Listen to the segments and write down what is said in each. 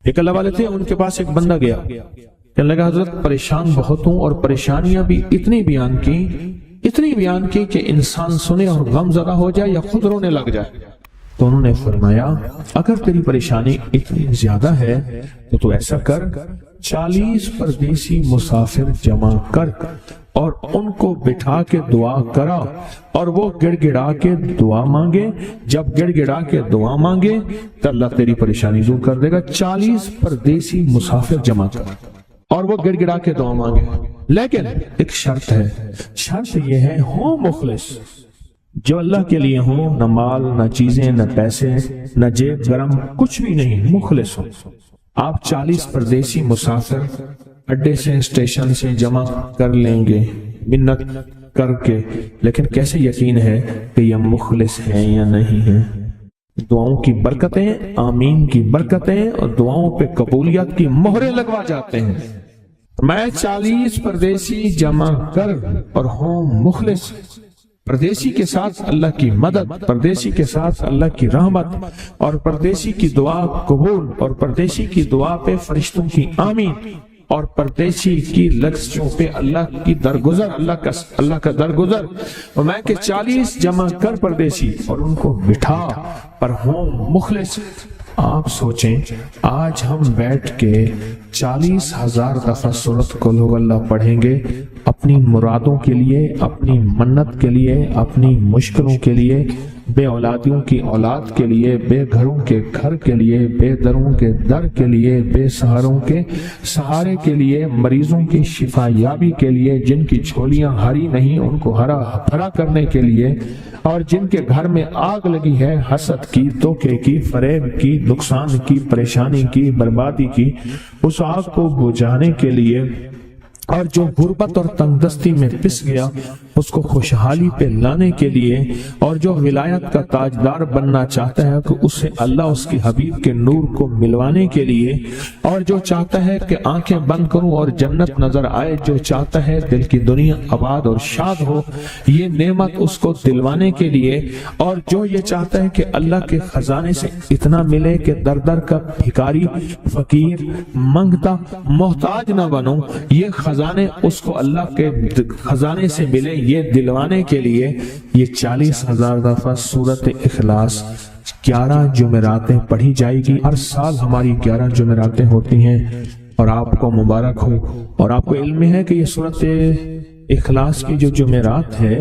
ایک اللہ والے تھے، ان کے پاس ایک بندہ گیا، کہنے لگا حضرت پریشان بہت ہوں، اور پریشانیاں بھی اتنی بیان کی کہ انسان سنے اور غم زدہ ہو جائے یا خود رونے لگ جائے۔ تو انہوں نے فرمایا اگر تیری پریشانی اتنی زیادہ ہے تو ایسا کر، 40 پردیسی مسافر جمع کر اور ان کو بٹھا کے دعا کرا، اور وہ گڑ گڑا کے دعا مانگے۔ جب گڑ گڑا کے دعا مانگے تو اللہ تیری پریشانی دور کر دے گا۔ 40 پردیسی مسافر جمع کر اور وہ گڑ گڑا کے دعا مانگے، لیکن ایک شرط ہے، شرط یہ ہے ہو مخلص، جو اللہ کے لیے ہو، نہ مال نہ چیزیں نہ پیسے نہ جیب گرم، کچھ بھی نہیں، مخلص ہو۔ آپ 40 پردیسی مسافر اڈے سے اسٹیشن سے جمع کر لیں گے منت کر کے، لیکن کیسے یقین ہے کہ یہ مخلص ہیں یا نہیں ہیں؟ دعاؤں کی برکتیں، آمین کی برکتیں اور دعاؤں پہ قبولیت کی مہریں لگوا جاتے ہیں۔ میں 40 پردیسی جمع کر اور ہوں مخلص، پردیسی کے ساتھ اللہ کی مدد، پردیسی کے ساتھ اللہ کی رحمت، اور پردیسی کی دعا قبول، اور پردیسی کی دعا پہ فرشتوں کی آمین، اور پردیسی کی لفظوں پہ اللہ کی درگزر، اللہ کا درگزر۔ اور میں کہ 40 جمع کر پردیسی اور ان کو بٹھا پر ہوں مخلص۔ آپ سوچیں آج ہم بیٹھ کے 40,000 دفعہ سورۃ قل ہو اللہ پڑھیں گے، اپنی مرادوں کے لیے، اپنی منت کے لیے، اپنی مشکلوں کے لیے، بے اولادیوں کی اولاد کے لیے، بے گھروں کے گھر کے لیے، بے دروں کے در کے لیے، بے سہاروں کے سہارے کے لیے، مریضوں کی شفا یابی کے لیے، جن کی جھولیاں ہری نہیں ان کو ہرا بھرا کرنے کے لیے، اور جن کے گھر میں آگ لگی ہے حسد کی، دھوکے کی، فریب کی، نقصان کی، پریشانی کی، بربادی کی، اس آگ کو بجھانے کے لیے، اور جو غربت اور تنگ دستی میں پس گیا اس کو خوشحالی پہ لانے کے لیے، اور جو ولایت کا تاجدار بننا چاہتا ہے کہ اسے اللہ اس کی حبیب کے نور کو ملوانے کے لیے، اور جو چاہتا ہے کہ آنکھیں بند کروں اور جنت نظر آئے، جو چاہتا ہے دل کی دنیا آباد اور شاد ہو، یہ نعمت اس کو دلوانے کے لیے، اور جو یہ چاہتا ہے کہ اللہ کے خزانے سے اتنا ملے کہ در در کا بھکاری، فقیر، منگتا، محتاج نہ بنوں، یہ خزانے اس کو اللہ کے خزانے سے ملے، یہ دلوانے کے لیے یہ 40,000 دفعہ سورۃ اخلاص 11 جمعراتیں پڑھی جائے گی۔ ہر سال ہماری 11 جمعراتیں ہوتی ہیں، اور آپ کو مبارک ہو۔ اور آپ کو علم ہے کہ یہ سورۃ اخلاص کی جو جمعرات ہے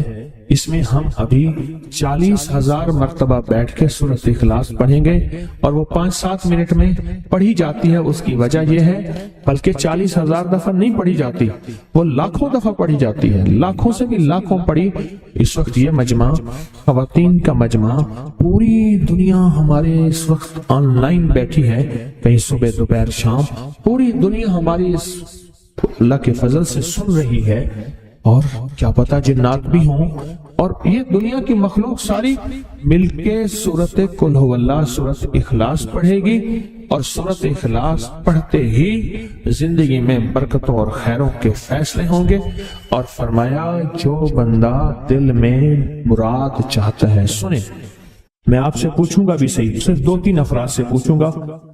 اس میں ہم ابھی 40,000 مرتبہ بیٹھ کے سورۃ اخلاص پڑھیں گے، اور وہ 5-7 منٹ میں پڑھی جاتی ہے۔ اس کی وجہ یہ ہے بلکہ 40,000 دفعہ نہیں پڑھی جاتی، وہ لاکھوں دفعہ پڑھی جاتی ہے، لاکھوں سے بھی لاکھوں پڑھی۔ اس وقت یہ مجمع، خواتین کا مجمع، پوری دنیا ہمارے اس وقت آن لائن بیٹھی ہے، کہیں صبح دوپہر شام، پوری دنیا ہماری اس اللہ کے فضل سے سن رہی ہے، اور کیا پتا جنات بھی ہوں، اور یہ دنیا کی مخلوق ساری مل کے سورۃ قل ہو اللہ، سورۃ اخلاص پڑھے گی، اور سورۃ اخلاص پڑھتے ہی زندگی میں برکتوں اور خیروں کے فیصلے ہوں گے۔ اور فرمایا جو بندہ دل میں مراد چاہتا ہے، سنیں میں آپ سے پوچھوں گا بھی صحیح، صرف 2-3 افراد سے پوچھوں گا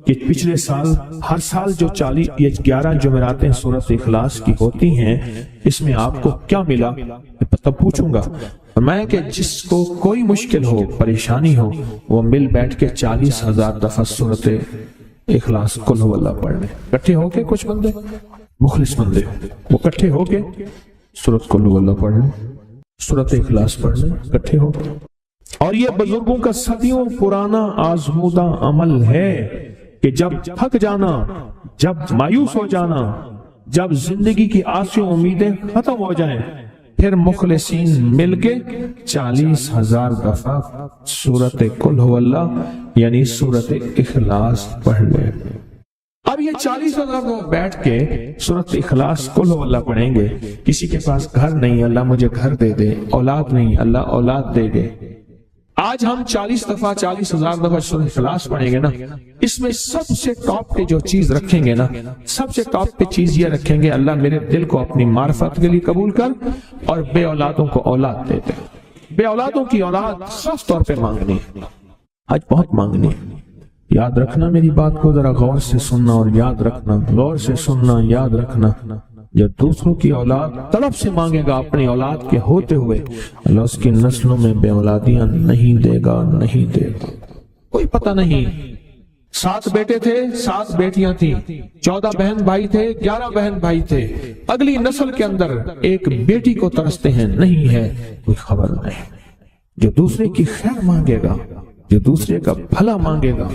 کہ پچھلے سال، ہر سال جو 11 جمعراتیں سورۃ اخلاص کی ہوتی ہیں، اس میں آپ کو کیا ملا، تب پوچھوں گا۔ میں کہ جس کو کوئی مشکل ہو، پریشانی ہو، وہ مل بیٹھ کے 40,000 دفعہ سورۃ اخلاص قل ہو اللہ پڑھ لیں، اکٹھے ہو کے، کچھ بندے مخلص بندے وہ اکٹھے ہو کے سورۃ قل ہو اللہ پڑھ لیں، سورۃ اخلاص پڑھ لیں اکٹھے ہو کے۔ اور یہ بزرگوں کا صدیوں پرانا آزمودہ عمل ہے کہ جب تھک جانا، جب مایوس ہو جانا، جب زندگی کی آسیں امیدیں ختم ہو جائیں، پھر مخلصین مل کے 40,000 دفعہ سورۃ قل ہو اللہ یعنی سورۃ اخلاص پڑھ لیں۔ اب یہ 40,000 دفعہ بیٹھ کے سورۃ اخلاص قل ہو اللہ پڑھیں گے۔ کسی کے پاس گھر نہیں، اللہ مجھے گھر دے دے، اولاد نہیں، اللہ اولاد دے دے۔ آج ہم 40,000 دفعہ سورۃ اخلاص پڑھیں گے نا، اس میں سب سے ٹاپ پہ جو چیز رکھیں گے نا، سب سے ٹاپ پہ چیز یہ رکھیں گے، اللہ میرے دل کو اپنی معرفت کے لیے قبول کر، اور بے اولادوں کو اولاد دے دے۔ بے اولادوں کی اولاد خاص طور پہ مانگنی ہے، آج بہت مانگنی ہے۔ याद रखना मेरी बात को जरा गौर से सुनना और याद रखना, गौर से सुनना, याद रखना। जब दूसरों की औलाद तड़प से मांगेगा अपनी औलाद के होते हुए, अल्लाह उसकी नस्लों में बेऔलादियां नहीं देगा, नहीं देगा। कोई पता नहीं, 7 बेटे थे, 7 बेटियां थी, 14 बहन भाई थे, 11 बहन भाई थे। अगली नस्ल के अंदर एक बेटी को तरसते हैं, नहीं है, कोई खबर नहीं। जो दूसरे की खैर मांगेगा, जो दूसरे का भला मांगेगा,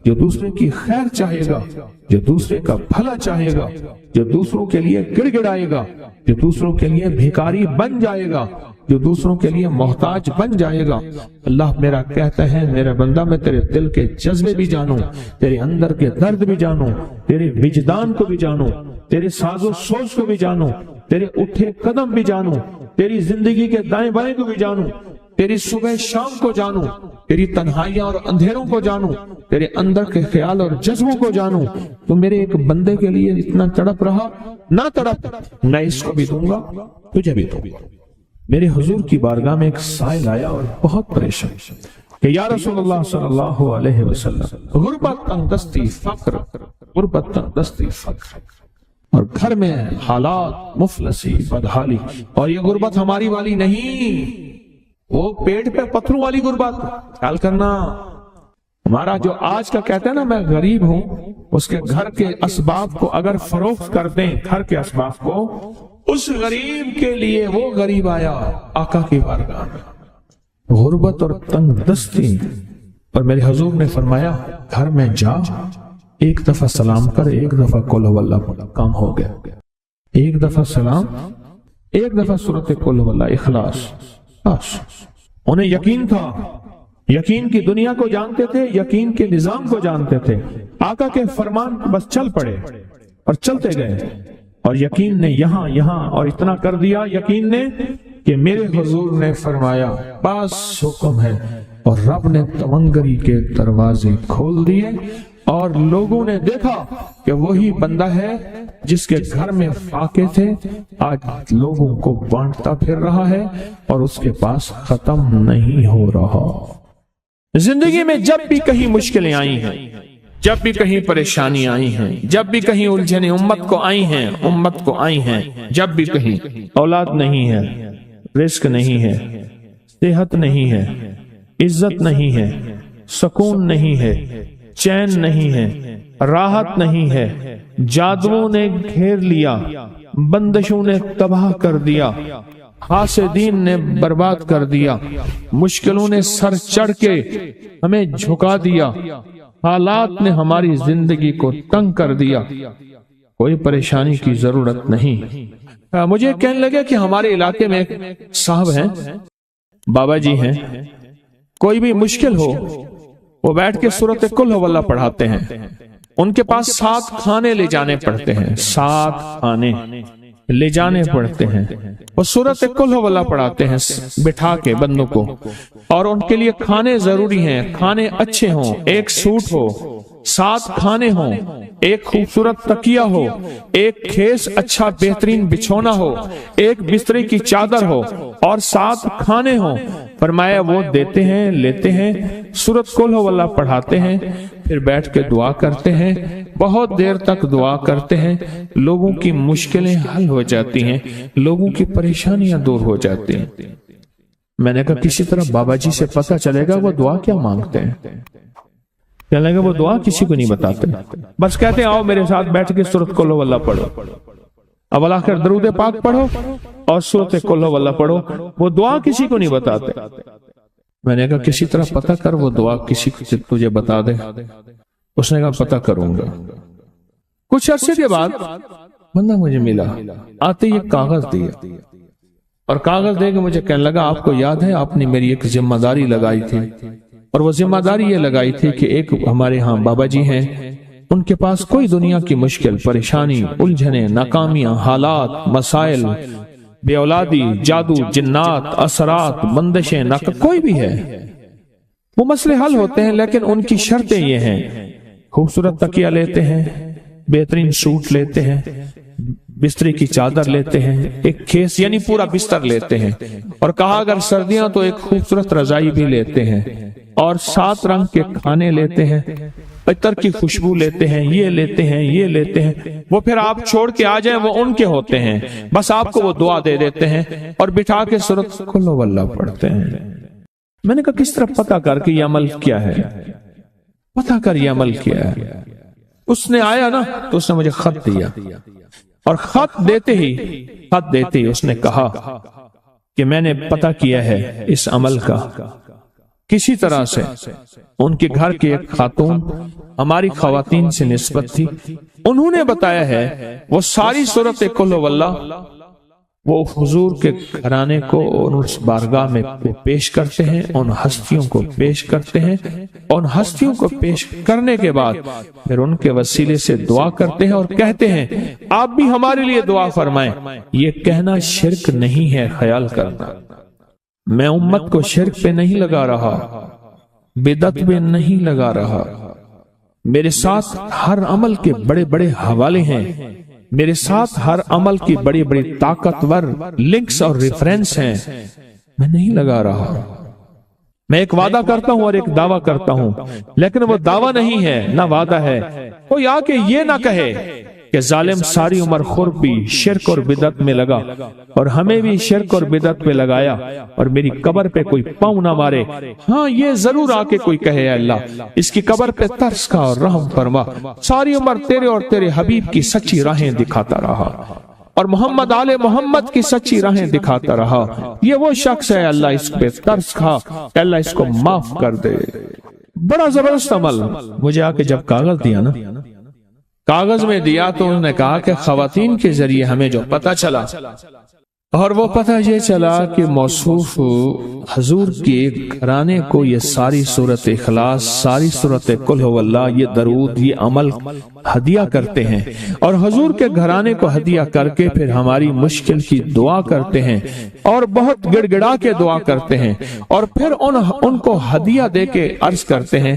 जो दूसरे की खैर चाहेगा, जो दूसरे का भला चाहेगा, जो दूसरों के लिए गिड़गिड़ाएगा, जो दूसरों के लिए भिखारी बन जाएगा, जो दूसरों के लिए मोहताज बन जाएगा। अल्लाह मेरा कहता है, मेरा बंदा मैं तेरे दिल के जज्बे भी जानूं, तेरे अंदर के दर्द भी जानूं, तेरे विजदान को भी जानूं, तेरे साजो सोच को भी जानूं, तेरे उठे कदम भी जानूं, तेरी जिंदगी के दाएं बाएं को भी जानूं, तेरी सुबह शाम को जानूं, तेरी तन्हाइयां और अंधेरों को जानूं, तेरे अंदर के ख्याल और जज्बों को जानूं। तो मेरे एक बंदे के लिए इतना तड़प रहा, ना तड़प, मैं इसको भी दूंगा, तुझे भी दूंगा। मेरे हुजूर की बारगाह में एक साइल आया और बहुत परेशान कि या रसूलुल्लाह सल्लल्लाहु अलैहि वसल्लम, गुर्बत तंगदस्ती फक्र, गुर्बत तंगदस्ती फक्र, और घर में हालात मुफलसी बदहाली। और ये गुर्बत हमारी वाली नहीं, वो पेट पे पत्थरों वाली गुर्बत। ख्याल करना, हमारा जो आज का कहते हैं ना मैं गरीब हूं, उसके घर के असबाब को अगर फरोख्त कर दें, घर के असबाब को, उस गरीब के लिए वो गरीब आया आका की बारगाह में, गुर्बत और तंगदस्ती। और मेरे हुजूर ने फरमाया, घर में जा, एक दफा सलाम कर, एक दफा कुल हुवल्लाह पढ़, काम हो गया। एक दफा सलाम, एक दफा सूरत कुल हुवल्लाह, इखलास, बस। उन्हें यकीन था, यकीन की दुनिया को जानते थे, यकीन के निजाम को जानते थे। आका के फरमान बस चल पड़े और चलते गए, और यकीन ने यहां यहां और इतना कर दिया, यकीन ने कि मेरे हुजूर ने फरमाया बस हुक्म है, और रब ने तवंगरी के दरवाजे खोल दिए, और लोगों ने देखा कि वही बंदा है जिसके घर में फाके थे, आज लोगों को बांटता फिर रहा है और उसके पास खत्म नहीं हो रहा। जिंदगी में जब भी कहीं मुश्किलें आई हैं, जब भी कहीं परेशानी आई हैं, जब भी कहीं उलझने उम्मत को आई हैं, उम्मत को आई हैं, जब भी कहीं औलाद नहीं है, रिस्क नहीं है, सेहत नहीं है, इज्जत नहीं है, सुकून नहीं है, चैन नहीं है, राहत नहीं है, जादुओं ने घेर लिया, बंदिशों ने तबाह कर दिया, हासिदीन ने बर्बाद कर दिया, मुश्किलों ने सर चढ़ के हमें झुका दिया, हालात ने हमारी जिंदगी को तंग कर दिया। कोई परेशानी की जरूरत नहीं। मुझे कहने लगे कि हमारे इलाके में एक साहब हैं, बाबा जी हैं, कोई भी मुश्किल हो वो बैठ के सूरत कुल हुवल्लाह पढ़ाते हैं। उनके पास 7 खाने ले जाने पड़ते हैं, 7 खाने ले जाने पड़ते हैं, वो सूरत कुल हुवल्लाह पढ़ाते हैं बिठा के बंदों को, और उनके लिए खाने जरूरी हैं, खाने अच्छे हों, एक सूट हो, 7 खाने हों, एक खूबसूरत तकिया हो, एक खेस अच्छा बेहतरीन बिछोना हो, एक बिस्तरे की चादर हो, और 7 खाने हों। फरमाया वो देते हैं, लेते हैं, सूरत कुल हुवल्लाह पढ़ाते हैं, फिर बैठ के दुआ करते हैं, बहुत देर तक दुआ करते हैं, लोगों की मुश्किलें हल हो जाती हैं, लोगों की परेशानियां दूर हो जाती हैं। मैंने कहा किसी तरह बाबा जी से पता चलेगा वो दुआ क्या मांगते हैं। कहने लगे वो दुआ किसी को नहीं बताते, बस कहते हैं आओ मेरे साथ बैठ के सूरत कुल हुवल्लाह पढ़ो, अव्वल आखिर दरूद पाक पढ़ो और सूरत कुल हुवल्लाह पढ़ो, वो दुआ किसी को नहीं बताते। मैंने कहा किसी तरह पता कर वो दुआ किसी को तुझे बता दे। उसने कहा पता करूंगा। कुछ अरसे के बाद बंदा मुझे मिला, आते ही एक कागज दिया, और कागज दे के मुझे कहने लगा आपको याद है आपने मेरी एक जिम्मेदारी लगाई थी, और वो जिम्मेदारी ये लगाई थी कि एक हमारे यहाँ बाबा जी हैं, उनके पास कोई दुनिया की मुश्किल परेशानी उलझने नाकामियां हालात मसाइल बेऔलादी जादू जिन्नात असरात बंदिशें नक कोई भी है वो मसले हल होते हैं, लेकिन उनकी शर्तें ये हैं, खूबसूरत तकिया लेते हैं, बेहतरीन सूट लेते हैं, बिस्तरे की चादर लेते हैं, एक खेस यानी पूरा बिस्तर लेते हैं, और कहा अगर सर्दियां तो एक खूबसूरत रजाई भी लेते हैं, और 7 रंग के खाने लेते हैं। عطر کی خوشبو لیتے ہیں، یہ لیتے ہیں، یہ لیتے ہیں، وہ پھر آپ چھوڑ کے آ جائیں وہ ان کے ہوتے ہیں، بس آپ کو وہ دعا دے دیتے ہیں اور بٹھا کے سورۃ قل هو اللہ پڑھتے ہیں۔ میں نے کہا کس طرح پتہ کر کے یہ عمل کیا ہے، پتہ کر یہ عمل کیا ہے؟ اس نے آیا نا تو اس نے مجھے خط دیا، اور خط دیتے ہی اس نے کہا کہ میں نے پتہ کیا ہے اس عمل کا، کسی طرح سے ان کے گھر کے ایک خاتون ہماری خواتین سے نسبت تھی، انہوں نے بتایا ہے وہ ساری سورۃ قل هو اللہ وہ حضور کے گھرانے کو اس بارگاہ میں پیش کرتے ہیں، ان ہستیوں کو پیش کرتے ہیں، ان ہستیوں کو پیش کرنے کے بعد پھر ان کے وسیلے سے دعا کرتے ہیں اور کہتے ہیں آپ بھی ہمارے لیے دعا فرمائیں۔ یہ کہنا شرک نہیں ہے، خیال کرنا، میں امت کو شرک پہ نہیں لگا رہا، بدعت پہ نہیں لگا رہا، میرے ساتھ ہر عمل کے بڑے بڑے حوالے ہیں، میرے ساتھ ہر عمل کی بڑی بڑی طاقتور لنکس اور ریفرنس ہیں، میں نہیں لگا رہا، میں ایک وعدہ کرتا ہوں اور ایک دعویٰ کرتا ہوں، لیکن وہ دعویٰ نہیں ہے نہ وعدہ ہے۔ کوئی آ کے یہ نہ کہے کہ ظالم ساری عمر خور بھی شرک اور بدعت میں لگا اور ہمیں بھی شرک اور بدعت پہ لگایا اور میری قبر پہ کوئی پاؤں نہ مارے۔ ہاں یہ ضرور آ کے کوئی کہے اے اللہ اس کی قبر پہ ترس کھا اور رحم فرما، ساری عمر تیرے اور تیرے حبیب کی سچی راہیں دکھاتا رہا اور محمد آل محمد کی سچی راہیں دکھاتا رہا، یہ وہ شخص ہے اللہ اس پہ ترس کھا، اللہ اس کو معاف کر دے۔ بڑا زبردست عمل۔ مجھے آ کے جب کاغذ دیا نا، کاغذ میں دیا تو انہوں نے کہا کہ خواتین کے ذریعے ہمیں جو پتہ چلا، اور وہ پتہ یہ چلا کہ موصوف حضور کے گھرانے کو یہ ساری سورۃ اخلاص، ساری سورۃ قل هو اللہ، یہ درود، یہ عمل ہدیہ کرتے ہیں، اور حضور کے گھرانے کو ہدیہ کر کے پھر ہماری مشکل کی دعا کرتے ہیں اور بہت گڑ گڑا کے دعا کرتے ہیں، اور پھر ان کو ہدیہ دے کے عرض کرتے ہیں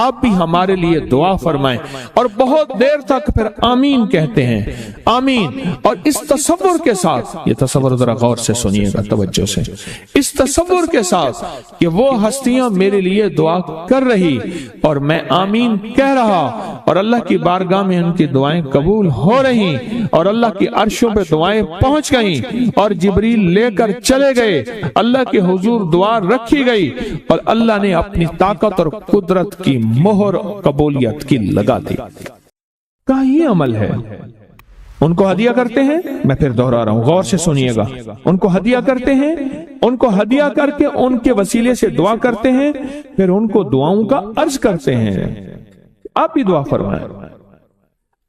آپ بھی ہمارے لیے دعا فرمائیں، اور بہت دیر تک پھر آمین کہتے ہیں، آمین۔ اور اس تصور کے ساتھ، یہ تصور ذرا غور سے سنیے گا توجہ سے، اس تصور کے ساتھ کہ وہ ہستیاں میرے لیے دعا کر رہی اور میں آمین کہہ رہا، اور اللہ کی بارگاہ میں ان کی دعائیں قبول ہو رہی اور اللہ کی عرشوں پہ دعائیں پہنچ گئیں اور جبریل لے کر چلے گئے، اللہ کے حضور دعا رکھی گئی اور اللہ نے اپنی طاقت اور قدرت کی مہر قبولیت کی لگا دی۔ کہا یہ عمل ہے۔ ان کو ہدیہ کرتے ہیں، میں پھر دوہرا رہا ہوں، غور سے سنیے گا، ان کو ہدیہ کرتے ہیں، ان کو ہدیہ کر کے ان کے وسیلے سے دعا کرتے ہیں، پھر ان کو دعاؤں کا عرض کرتے ہیں آپ بھی دعا فرمائیں،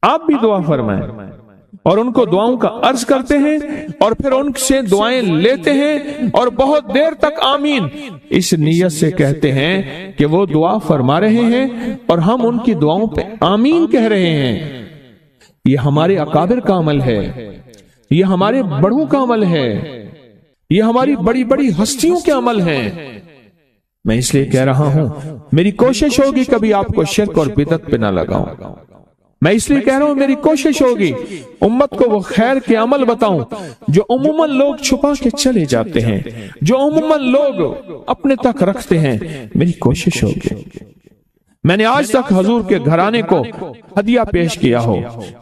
آپ بھی دعا فرمائیں، اور ان کو دعاؤں کا عرض کرتے ہیں اور پھر ان سے دعائیں لیتے ہیں اور بہت دیر تک آمین اس نیت سے کہتے ہیں کہ وہ دعا فرما رہے ہیں اور ہم ان کی دعاؤں پہ آمین کہہ رہے ہیں۔ یہ ہمارے اکابر کا عمل ہے، یہ ہمارے بڑوں کا عمل ہے، یہ ہماری بڑی بڑی ہستیوں کے عمل ہیں۔ میں اس لیے کہہ رہا ہوں میری کوشش ہوگی کبھی آپ کو شرک اور بدعت پہ نہ لگاؤں، میں اس لیے کہہ رہا ہوں میری کوشش ہوگی امت کو وہ خیر کے عمل بتاؤں جو عموماً لوگ چھپا کے چلے جاتے ہیں، جو عموماً لوگ اپنے تک رکھتے ہیں، میری کوشش ہوگی۔ میں نے آج تک حضور کے گھرانے کو ہدیہ پیش کیا ہو،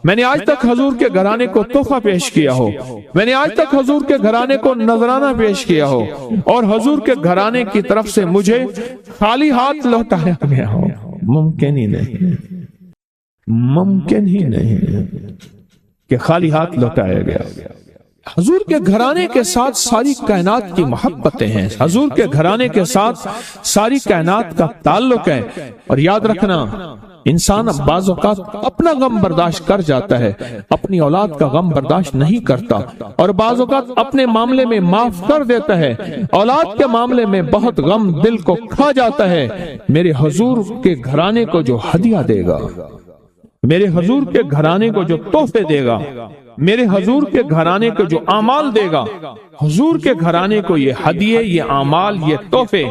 میں نے آج تک حضور کے گھرانے کو تحفہ پیش کیا ہو، میں نے آج تک حضور کے گھرانے کو نذرانہ پیش کیا ہو، اور حضور کے گھرانے کی طرف سے مجھے خالی ہاتھ لوٹایا گیا ہو۔ ممکن ہی نہیں، ممکن ہی نہیں کہ خالی ہاتھ لوٹایا گیا۔ حضور کے گھرانے کے ساتھ ساری کائنات کی محبتیں ہیں، حضور کے گھرانے کے ساتھ ساری کائنات کا تعلق ہے، اور یاد رکھنا انسان بعض اوقات اپنا غم برداشت کر جاتا ہے، اپنی اولاد کا غم برداشت نہیں کرتا، اور بعض اوقات اپنے معاملے میں معاف کر دیتا ہے، اولاد کے معاملے میں بہت غم دل کو کھا جاتا ہے۔ میرے حضور کے گھرانے کو جو ہدیہ دے گا، میرے حضور کے گھرانے کو جو تحفے دے گا، میرے حضور کے گھرانے کو جو اعمال دے گا، حضور کے گھرانے کو یہ ہدیے، یہ اعمال، یہ تحفے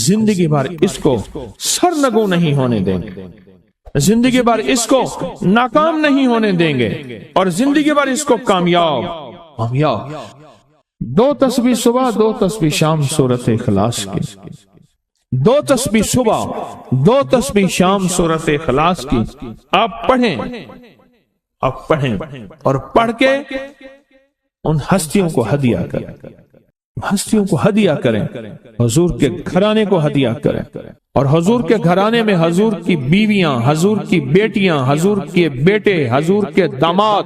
زندگی بھر اس کو سرنگوں نہیں ہونے دیں گے، زندگی بھر اس کو ناکام نہیں ہونے دیں گے، اور زندگی بھر اس کو کامیاب۔ 2 تسبیح صبح 2 تسبیح شام سورۃ اخلاص کی، 2 तस्बीह सुबह, 2 तस्बीह शाम सूरत इखलास की आप पढ़ें और पढ़ के उन हस्तियों को हदिया करें, हस्तियों को हदिया करें, हुजूर के घराने को हदिया करें। और हुजूर के घराने में हुजूर की बीवियां, हुजूर की बेटियां, हुजूर के बेटे, हुजूर के दामाद,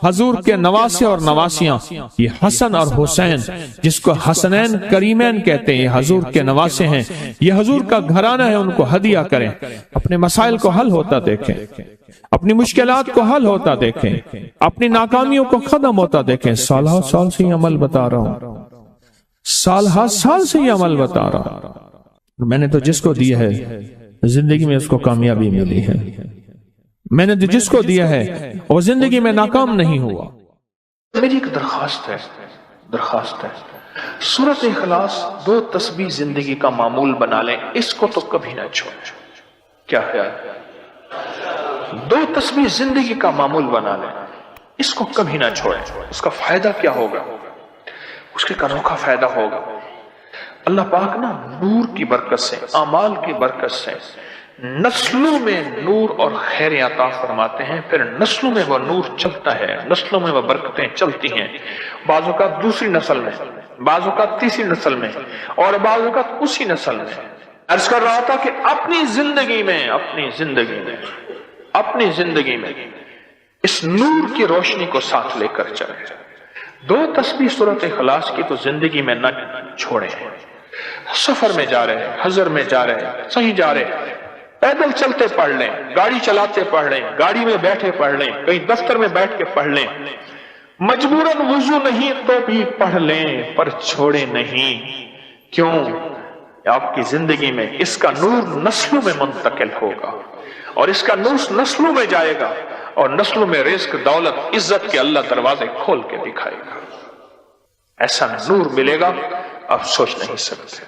हुजूर के नवासे और नवासियां, ये हसन और हुसैन जिसको हसनैन करीमैन कहते हैं, हुजूर के नवासे हैं, ये हुजूर का घराना है, उनको हदिया करें। अपने मसाइल को हल होता देखें, अपनी मुश्किलात को हल होता देखें, अपनी नाकामियों को खत्म होता देखें। साल से ये अमल बता रहा हूं, साल से ये अमल बता रहा हूं। मैंने तो जिसको दिया है जिंदगी में उसको कामयाबी मिली है, मैंने तो जिसको दिया है वो जिंदगी में नाकाम नहीं हुआ। मेरी एक दरखास्त है, सूरत इखलास 2 तस्बीह जिंदगी का मामूल बना लें, इसको तो कभी ना छोड़ें। क्या ख्याल है? 2 तस्बीह जिंदगी का मामूल बना लें, इसको कभी ना छोड़ें। उसका फायदा क्या होगा? उसके अनोखा फायदा होगा। अल्लाह पाक ना नूर की बरकत से, अमाल की बरकत से नस्लों में नूर और खैर अता फरमाते हैं। फिर नस्लों में वह नूर चलता है, नस्लों में वह बरकतें चलती हैं। बाज़ों का दूसरी नस्ल में, बाज़ों का तीसरी नस्ल में, और बाज़ों का उसी नस्ल में। अर्ज कर रहा था कि अपनी जिंदगी में इस नूर की रोशनी को साथ लेकर चले। 2 तस्बीह सूरत इखलास की तो जिंदगी में न छोड़े। सफर में जा रहे हैं, हजर में जा रहे हैं, सही जा रहे हैं, पैदल चलते पढ़ लें, गाड़ी चलाते पढ़ लें, गाड़ी में बैठे पढ़ लें, कहीं दफ्तर में बैठ के पढ़ लें, मजबूरन वुजू नहीं तो भी पढ़ लें, पर छोड़े नहीं। क्यों? आपकी जिंदगी में इसका नूर नस्लों में मुंतकिल होगा, और इसका नूर नस्लों में जाएगा, और नस्लों में रिज़्क, दौलत, इज्जत के अल्लाह दरवाजे खोल के दिखाएगा। ऐसा नूर मिलेगा आप सोच नहीं सकते,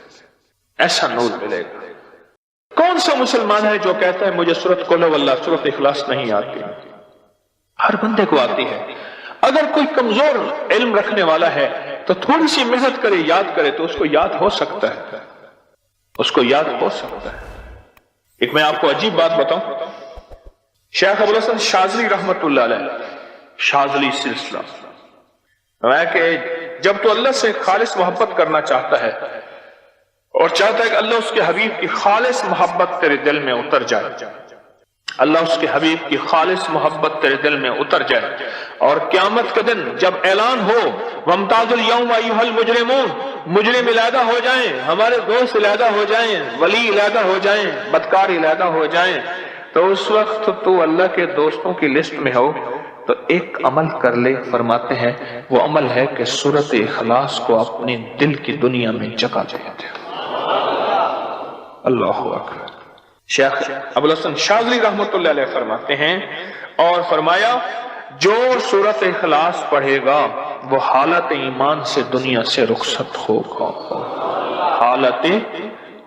ऐसा नूर मिलेगा। कौन सा मुसलमान है जो कहता है मुझे सूरत कुल हुवल्लाह, सूरत इखलास नहीं आती? हर बंदे को आती है। अगर कोई कमजोर इल्म रखने वाला है तो थोड़ी सी मेहनत करे, याद करे तो उसको याद हो सकता है, उसको याद हो सकता है। एक मैं आपको अजीब बात बताऊं, शेख अबुल हसन शाज़ली रहमतुल्लाह अलैह, शाज़ली सिलसिला, मैं कि जब तो अल्लाह से खालिस मोहब्बत करना चाहता है और चाहता है कि अल्लाह उसके हबीब की खालिस मोहब्बत तेरे दिल में उतर जाए, अल्लाह उसके हबीब की खालिस मोहब्बत तेरे दिल में उतर जाए, और क़यामत के दिन जब ऐलान हो वमताजुल यौम अय्युहल मुजरिमून, मुजरिम इलादा हो जाएं, हमारे दोस्त इलादा हो जाएं, वली इलादा हो जाएं, बदकार इलादा हो जाएं, तो उस वक्त तो अल्लाह के दोस्तों की लिस्ट में हो तो एक अमल कर ले। फरमाते हैं वो अमल है कि सूरत इखलास को अपने दिल की दुनिया में जगा दे। अल्लाह अकबर। शेख अबुल हसन शाज़ली रहमतुल्लाह अलैह फरमाते हैं, और फरमाया जो सूरत इखलास पढ़ेगा वो हालत ईमान से दुनिया से रुखसत होगा, हालत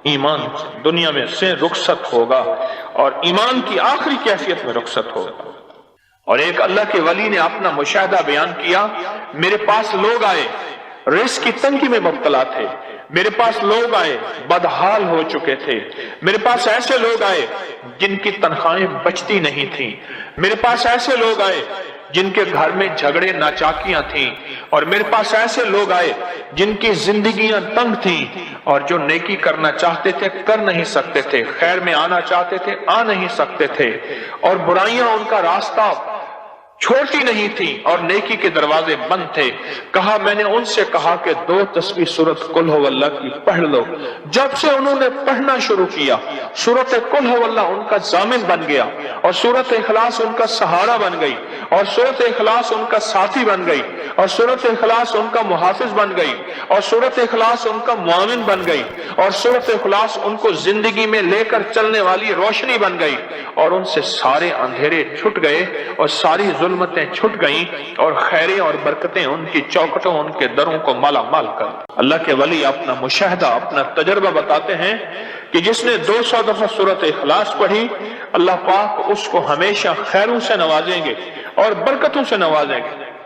ईमान दुनिया में से रुखसत होगा, और ईमान की आखिरी कैफियत में रुखसत होगा। और एक अल्लाह के वली ने अपना मुशाहिदा बयान किया, मेरे पास लोग आए रिज़्क की तंगी में मुब्तला थे, मेरे पास लोग आए बदहाल हो चुके थे, मेरे पास ऐसे लोग आए जिनकी तनख्वाहें बचती नहीं थी, मेरे पास ऐसे लोग आए जिनके घर में झगड़े नाचाकियां थीं, और मेरे पास ऐसे लोग आए जिनकी जिंदगियां तंग थीं, और जो नेकी करना चाहते थे कर नहीं सकते थे, खैर में आना चाहते थे आ नहीं सकते थे, और बुराइयां उनका रास्ता छोटी नहीं थी, और नेकी के दरवाजे बंद थे। कहा, मैंने उनसे कहा कि 2 तस्बीह सूरत कुल हुवल्लाह की पढ़ लो। जब से उन्होंने पढ़ना शुरू किया, सूरत कुल हुवल्लाह उनका जामिन बन गया, और सूरत इखलास उनका सहारा बन गई, और सूरत इखलास उनका साथी बन गई, और सूरत इखलास उनका मुहाफिज बन गई, और सूरत इखलास उनका मुआविन बन गई, और सूरत इखलास उनको जिंदगी में लेकर चलने वाली रोशनी बन गई, और उनसे सारे अंधेरे छुट गए और सारी जुल्मतें छुट गईं, और खैरें और बरकतें उनकी चौखटों, उनके दरों को माला माल कर। अल्लाह के वली अपना मुशाहिदा, अपना तजर्बा बताते हैं कि जिसने 200 दफा सूरत इखलास पढ़ी, अल्लाह पाक उसको हमेशा खैरों से नवाजेंगे और बरकतों से नवाजेंगे।